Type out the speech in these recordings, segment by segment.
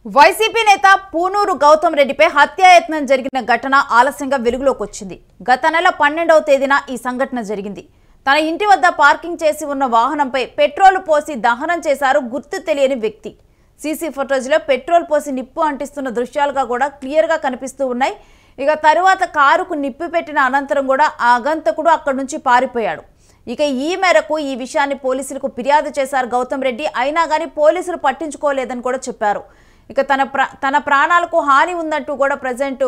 YCP నేత పూనూరు గౌతమ్ రెడ్డిపై హత్యాయత్నం జరిగిన ఘటన ఆలస్యంగా వెలుగులోకి వచ్చింది. గత నెల 12వ తేదీన ఈ సంఘటన జరిగింది. తన ఇంటి వద్ద పార్కింగ్ చేసి ఉన్న వాహనంపై పెట్రోల్ పోసి దహనం చేశారు గుర్తు తెలియని వ్యక్తి. సీసీ ఫుటేజ్లో పెట్రోల్ పోసి నిప్పు అంటిస్తున్న దృశ్యాలుగా కూడా క్లియర్గా కనిపిస్తూ ఉన్నాయి. ఇక తరువాత కారుకు నిప్పు పెట్టిన అనంతరం కూడా ఆ ఆగంతకుడు అక్కడి నుంచి పారిపోయాడు. ఇక ఈ మేరకు ఈ విషయాన్ని పోలీసులకు ఫిర్యాదు చేశారు గౌతమ్ రెడ్డి. అయినా కానీ పోలీసులు పట్టించుకోలేదని కూడా చెప్పారు. ఇక తన ప్రాణాలకు హాని ఉందంటూ కూడా ప్రజెంట్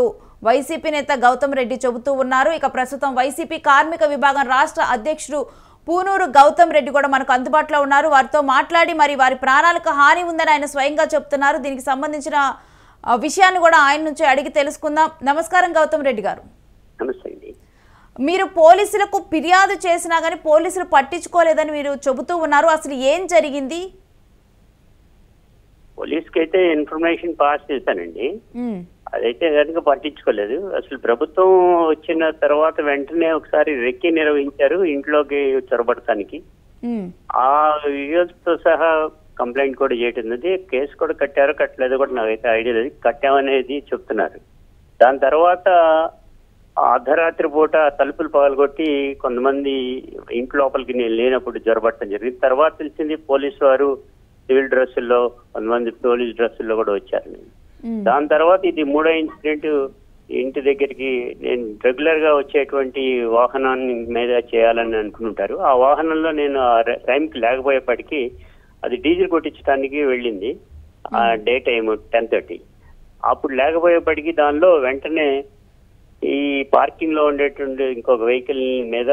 వైసీపీ నేత గౌతమ్ రెడ్డి చెబుతూ ఉన్నారు. ఇక ప్రస్తుతం వైసీపీ కార్మిక విభాగం రాష్ట్ర అధ్యక్షుడు పూనూరు గౌతమ్ రెడ్డి కూడా మనకు అందుబాటులో ఉన్నారు. వారితో మాట్లాడి మరి వారి ప్రాణాలకు హాని ఉందని ఆయన స్వయంగా చెప్తున్నారు. దీనికి సంబంధించిన విషయాన్ని కూడా ఆయన నుంచి అడిగి తెలుసుకుందాం. నమస్కారం గౌతమ్ రెడ్డి గారు. మీరు పోలీసులకు ఫిర్యాదు చేసినా కానీ పోలీసులు పట్టించుకోలేదని మీరు చెబుతూ ఉన్నారు. అసలు ఏం జరిగింది? పోలీస్కి అయితే ఇన్ఫర్మేషన్ పాస్ చేశానండి. అదైతే కనుక పట్టించుకోలేదు. అసలు ప్రభుత్వం వచ్చిన తర్వాత వెంటనే ఒకసారి రెక్కి నిర్వహించారు ఇంట్లోకి చొరబడటానికి. ఆ వీడియోస్ తో సహా కంప్లైంట్ కూడా చేయటం, కేసు కూడా కట్టారో కట్టలేదో కూడా నాకైతే ఐడియా లేదు. కట్టామనేది చెప్తున్నారు. దాని తర్వాత అర్ధరాత్రి పూట తలుపులు పగలగొట్టి కొంతమంది ఇంటి లోపలికి నేను లేనప్పుడు జొరబట్టడం జరిగింది. తర్వాత తెలిసింది పోలీసు వారు సివిల్ డ్రెస్సుల్లో, కొంతమంది పోలీస్ డ్రెస్సుల్లో కూడా వచ్చారు. దాని తర్వాత ఇది మూడో ఇన్సిడెంట్. ఇంటి దగ్గరికి నేను రెగ్యులర్ గా వచ్చేటువంటి వాహనాన్ని మీద చేయాలని అనుకుంటారు. ఆ వాహనంలో నేను టైంకి లేకపోయేప్పటికీ అది డీజిల్ కొట్టించడానికి వెళ్ళింది. Day time 10:30. అప్పుడు లేకపోయేప్పటికీ దానిలో వెంటనే ఈ పార్కింగ్ లో ఉండేటువంటి ఇంకొక వెహికల్ మీద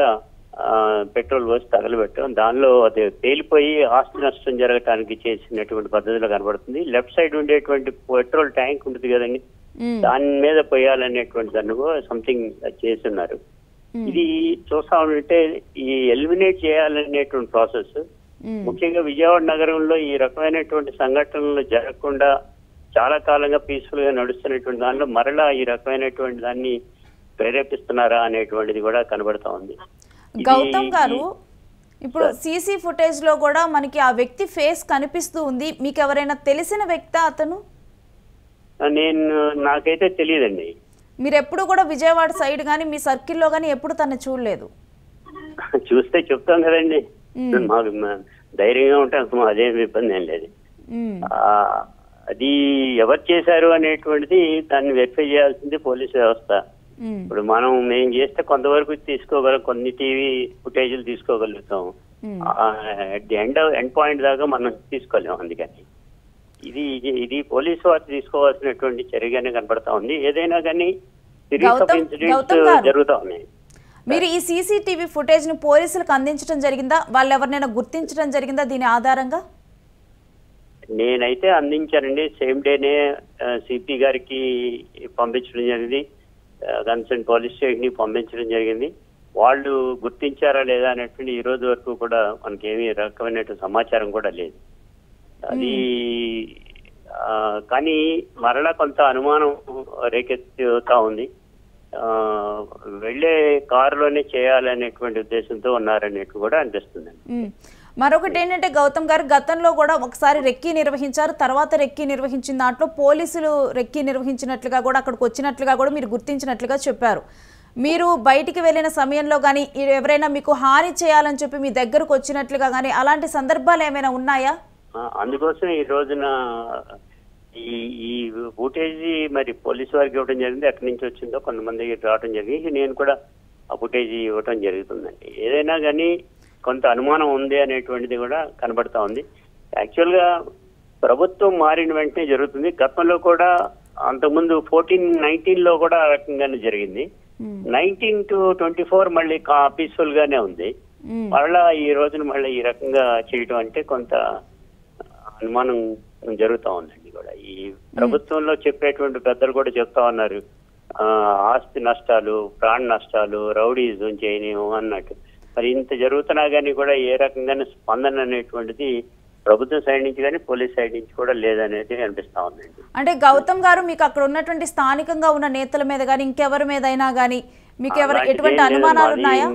పెట్రోల్ పోసి తగలబెట్టాం. దానిలో అది పేలిపోయి ఆస్తి నష్టం జరగటానికి చేసినటువంటి పద్ధతిలో కనబడుతుంది. లెఫ్ట్ సైడ్ ఉండేటువంటి పెట్రోల్ ట్యాంక్ ఉంటుంది కదండి, దాని మీద పోయాలనేటువంటి దాన్ని సంథింగ్ చేస్తున్నారు. ఇది చూస్తా ఉంటే ఈ ఎలిమినేట్ చేయాలనేటువంటి ప్రాసెస్ ముఖ్యంగా విజయవాడ నగరంలో ఈ రకమైనటువంటి సంఘటనలు జరగకుండా చాలా కాలంగా పీస్ఫుల్ గా నడుస్తున్నటువంటి దానిలో మరలా ఈ రకమైనటువంటి దాన్ని ప్రేరేపిస్తున్నారా అనేటువంటిది కూడా కనబడతా ఉంది. గౌతమ్ గారు, ఇప్పుడు సీసీ ఫుటేజ్ లో కూడా మనకి ఆ వ్యక్తి ఫేస్ కనిపిస్తూ ఉంది. మీకు ఎవరైనా తెలిసిన వ్యక్తి అతను? నాకైతే తెలియదండి. మీరు ఎప్పుడు కూడా విజయవాడ సైడ్ గానీ మీ సర్కిల్లో గానీ ఎప్పుడు తను చూడలేదు? చూస్తే చెప్తాం కదండి, మాకు ధైర్యంగా ఉంటాం, అదేం ఇబ్బంది ఏం లేదు. అది ఎవరు చేశారు అనేటువంటిది దాన్ని వెరిఫై చేయాల్సింది పోలీసు వ్యవస్థ. ఇప్పుడు మేము చేస్తే కొంతవరకు తీసుకోగలం, కొన్ని టీవీ ఫుటేజీలు తీసుకోగలుగుతాం. అట్ ది ఎండ్ పాయింట్ దాకా మనం తీసుకోలేము. అందుకని ఇది పోలీసు వారు తీసుకోవాల్సినటువంటి చర్యగానే కనబడతా ఉంది. ఏదైనా కానీ జరుగుతా ఉన్నాయి. మీరు ఈ సీసీటీవీ ఫుటేజ్ ను పోలీసులకు అందించడం జరిగిందా? వాళ్ళు ఎవరినైనా గుర్తించడం జరిగిందా దీని ఆధారంగా? నేనైతే అందించానండి. సేమ్ డేనే సిపి గారికి పంపించడం జరిగింది, కన్సర్న్ పోలీస్ స్టేషన్ ని పంపించడం జరిగింది. వాళ్ళు గుర్తించారా లేదా అనేటువంటి ఈ రోజు వరకు కూడా మనకేమీ రకమైన సమాచారం కూడా లేదు. అది కానీ మరలా కొంత అనుమానం రేకెత్తుతా ఉంది. వెళ్లే కారులోనే చేయాలనేటువంటి ఉద్దేశంతో ఉన్నారనేట్టు కూడా అనిపిస్తుందండి. మరొకటి ఏంటంటే గౌతమ్ గారు, గతంలో కూడా ఒకసారి రెక్కీ నిర్వహించారు. తర్వాత రెక్కీ నిర్వహించిన దాంట్లో పోలీసులు రెక్కీ నిర్వహించినట్లుగా కూడా అక్కడికి వచ్చినట్లుగా కూడా మీరు గుర్తించినట్లుగా చెప్పారు. మీరు బయటికి వెళ్ళిన సమయంలో కానీ ఎవరైనా మీకు హాని చేయాలని చెప్పి మీ దగ్గరకు వచ్చినట్లుగా కానీ అలాంటి సందర్భాలు ఏమైనా ఉన్నాయా? అందుకోసం ఈ రోజున ఈ ఫుటేజీ మరి పోలీసు వారికి ఇవ్వడం జరిగింది. ఎక్కడి నుంచి వచ్చిందో కొంతమందికి రావడం జరిగింది. నేను కూడా ఆ ఫుటేజీ ఇవ్వడం జరుగుతుందండి. ఏదైనా కానీ కొంత అనుమానం ఉంది అనేటువంటిది కూడా కనబడతా ఉంది. యాక్చువల్ గా ప్రభుత్వం మారిన వెంటనే జరుగుతుంది. గతంలో కూడా అంతకుముందు 14-19 లో కూడా ఆ రకంగానే జరిగింది. 19 to 24 మళ్ళీ పీస్ఫుల్ గానే ఉంది. మళ్ళా ఈ రోజున మళ్ళీ ఈ రకంగా చేయటం అంటే కొంత అనుమానం జరుగుతా ఉందండి. కూడా ఈ ప్రభుత్వంలో చెప్పేటువంటి పెద్దలు కూడా చెప్తా ఉన్నారు, ఆస్తి నష్టాలు, ప్రాణ నష్టాలు, రౌడీజం చేయలేము అన్నట్టు. మరి ఇంత జరుగుతున్నా కానీ కూడా ఏ రకంగానే స్పందన అనేటువంటిది ప్రభుత్వం సైడ్ నుంచి కానీ పోలీస్ సైడ్ నుంచి కూడా లేదనేది అనిపిస్తా ఉందండి. అంటే గౌతమ్ గారు, మీకు అక్కడ ఉన్నటువంటి స్థానికంగా ఉన్న నేతల మీద కానీ ఇంకెవరి మీద అయినా కానీ మీకు ఎటువంటి అనుమానాలు ఉన్నాయా?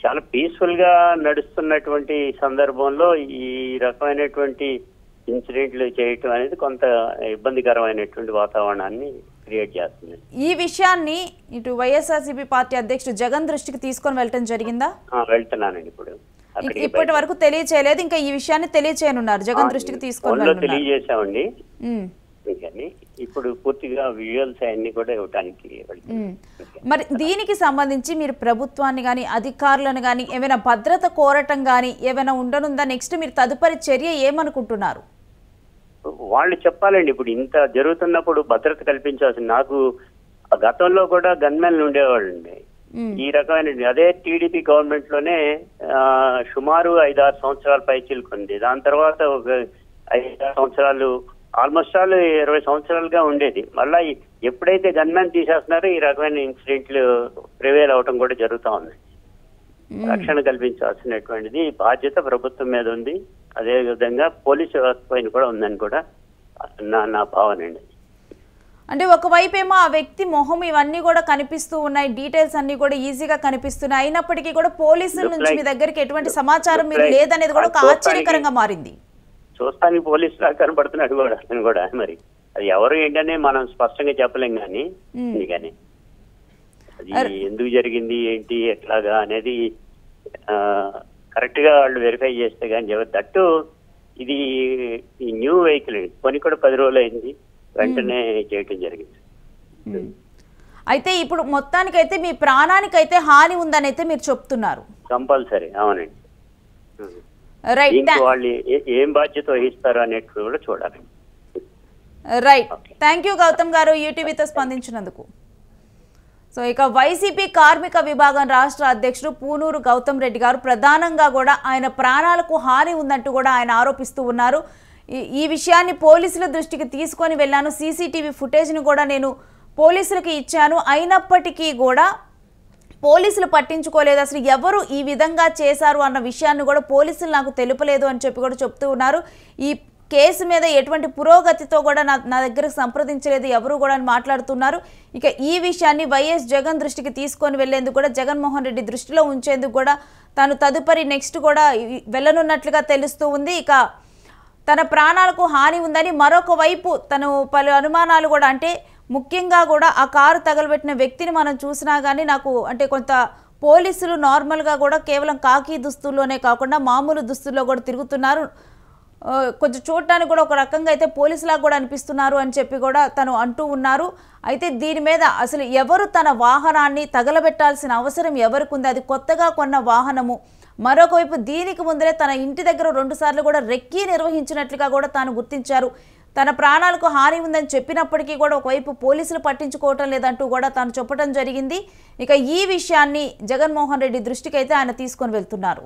చాలా పీస్ఫుల్ గా నడుస్తున్నటువంటి సందర్భంలో ఈ రకమైనటువంటి ఇన్సిడెంట్లు చేయటం అనేది కొంత ఇబ్బందికరమైనటువంటి వాతావరణాన్ని క్రియేట్ చేస్తుంది. ఈ విషయాన్ని ఇటు వైఎస్ఆర్సీపీ పార్టీ అధ్యక్షుడు జగన్ దృష్టికి తీసుకొని వెళ్ళటం జరిగిందా? వెళ్తున్నానండి ఇప్పుడు. ఇప్పటి వరకు తెలియచేయలేదు, ఇంకా ఈ విషయాన్ని తెలియచేయనున్నారు, జగన్ దృష్టికి తీసుకొని తెలియజేసామండి. కానీ ఇప్పుడు పూర్తిగా విజువల్స్ అన్ని కూడా ఇవ్వడానికి. మరి దీనికి సంబంధించి మీరు ప్రభుత్వాన్ని కానీ అధికారులను కానీ ఏమైనా భద్రత కోరటం కానీ ఏమైనా ఉండనుందా? నెక్స్ట్ మీరు తదుపరి చర్య ఏమనుకుంటున్నారు? వాళ్ళు చెప్పాలండి. ఇప్పుడు ఇంత జరుగుతున్నప్పుడు భద్రత కల్పించాల్సింది. నాకు గతంలో కూడా గన్మెన్లు ఉండేవాళ్ళండి ఈ రకమైన. అదే టీడీపీ గవర్నమెంట్ లోనే సుమారు 5-6 సంవత్సరాల పై చిలుకుంది. దాని తర్వాత ఒక 5-6 సంవత్సరాలు, ఆల్మోస్ట్ ఆల్ 20 సంవత్సరాలుగా ఉండేది. మళ్ళా ఎప్పుడైతే గన్మెన్ తీసేస్తున్నారో ఈ రకమైన ఇన్సిడెంట్లు ప్రివేల్ అవటం కూడా జరుగుతూ ఉంది. రక్షణ కల్పించాల్సినటువంటిది బాధ్యత ప్రభుత్వం మీద ఉంది. అదే విధంగా పోలీసు వ్యవస్థ పైన కూడా ఉందని కూడా నా భావన అండి. అంటే ఒకవైపు ఏమో ఆ వ్యక్తి మొహం ఇవన్నీ కూడా కనిపిస్తూ ఉన్నాయి, డీటెయిల్స్ అన్ని కూడా ఈజీగా కనిపిస్తున్నాయి, అయినప్పటికీ కూడా పోలీసుల నుంచి మీ దగ్గరికి ఎటువంటి సమాచారం మీరు లేదనేది కూడా ఒక ఆశ్చర్యకరంగా మారింది. చూస్తానికి పోలీసు లాగా కనబడుతున్నాడు కూడా అతను కూడా. మరి అది ఎవరు ఏంటనే మనం స్పష్టంగా చెప్పలేం కానీ అది ఎందుకు జరిగింది ఏంటి ఎట్లాగా అనేది కరెక్ట్ గా వాళ్ళు వెరిఫై చేస్తే కానీ దట్టు ఇది ఈ న్యూ వెహికల్ కొని కూడా 10 రోజులు అయింది, వెంటనే చేయటం జరిగింది. అయితే ఇప్పుడు మొత్తానికైతే మీ ప్రాణానికైతే హాని ఉందని అయితే మీరు చెప్తున్నారు. కంపల్సరీ, అవునండి. రైట్, వాళ్ళు ఏం బాధ్యత వహిస్తారు అనేది కూడా చూడాలి. రైట్, థ్యాంక్ యూ గౌతమ్ గారు యూటీవీతో స్పందించినందుకు. సో ఇక వైసీపీ కార్మిక విభాగం రాష్ట్ర అధ్యక్షుడు పూనూరు గౌతమ్ రెడ్డి గారు ప్రధానంగా కూడా ఆయన ప్రాణాలకు హాని ఉందంటూ కూడా ఆయన ఆరోపిస్తూ ఉన్నారు. ఈ విషయాన్ని పోలీసుల దృష్టికి తీసుకొని వెళ్ళాను, సీసీటీవీ ఫుటేజ్ని కూడా నేను పోలీసులకు ఇచ్చాను, అయినప్పటికీ కూడా పోలీసులు పట్టించుకోలేదు, అసలు ఎవరు ఈ విధంగా చేశారు అన్న విషయాన్ని కూడా పోలీసులు నాకు తెలుపలేదు అని చెప్పి కూడా చెప్తూ ఉన్నారు. ఈ కేసు మీద ఎటువంటి పురోగతితో కూడా నా దగ్గరకు సంప్రదించలేదు ఎవరు కూడా అని మాట్లాడుతున్నారు. ఇక ఈ విషయాన్ని వైఎస్ జగన్ దృష్టికి తీసుకొని వెళ్లేందుకు కూడా జగన్మోహన్ రెడ్డి దృష్టిలో ఉంచేందుకు కూడా తాను తదుపరి నెక్స్ట్ కూడా వెళ్ళనున్నట్లుగా తెలుస్తూ ఉంది. ఇక తన ప్రాణాలకు హాని ఉందని మరొక వైపు తను పలు అనుమానాలు కూడా, అంటే ముఖ్యంగా కూడా ఆ కారు తగలబెట్టిన వ్యక్తిని మనం చూసినా కానీ నాకు అంటే కొంత పోలీసులు నార్మల్గా కూడా కేవలం కాకి దుస్తుల్లోనే కాకుండా మామూలు దుస్తుల్లో కూడా తిరుగుతున్నారు, కొంచెం చూడటానికి కూడా ఒక రకంగా అయితే పోలీసులాగా కూడా అనిపిస్తున్నారు అని చెప్పి కూడా తను అంటూ ఉన్నారు. అయితే దీని మీద అసలు ఎవరు తన వాహనాన్ని తగలబెట్టాల్సిన అవసరం ఎవరికి ఉంది? అది కొత్తగా కొన్న వాహనము. మరొక వైపు దీనికి ముందరే తన ఇంటి దగ్గర 2 సార్లు కూడా రెక్కీ నిర్వహించినట్లుగా కూడా తాను గుర్తించారు. తన ప్రాణాలకు హాని ఉందని చెప్పినప్పటికీ కూడా ఒకవైపు పోలీసులు పట్టించుకోవటం లేదంటూ కూడా తాను చెప్పడం జరిగింది. ఇక ఈ విషయాన్ని జగన్మోహన్ రెడ్డి దృష్టికి అయితే ఆయన తీసుకొని వెళ్తున్నారు.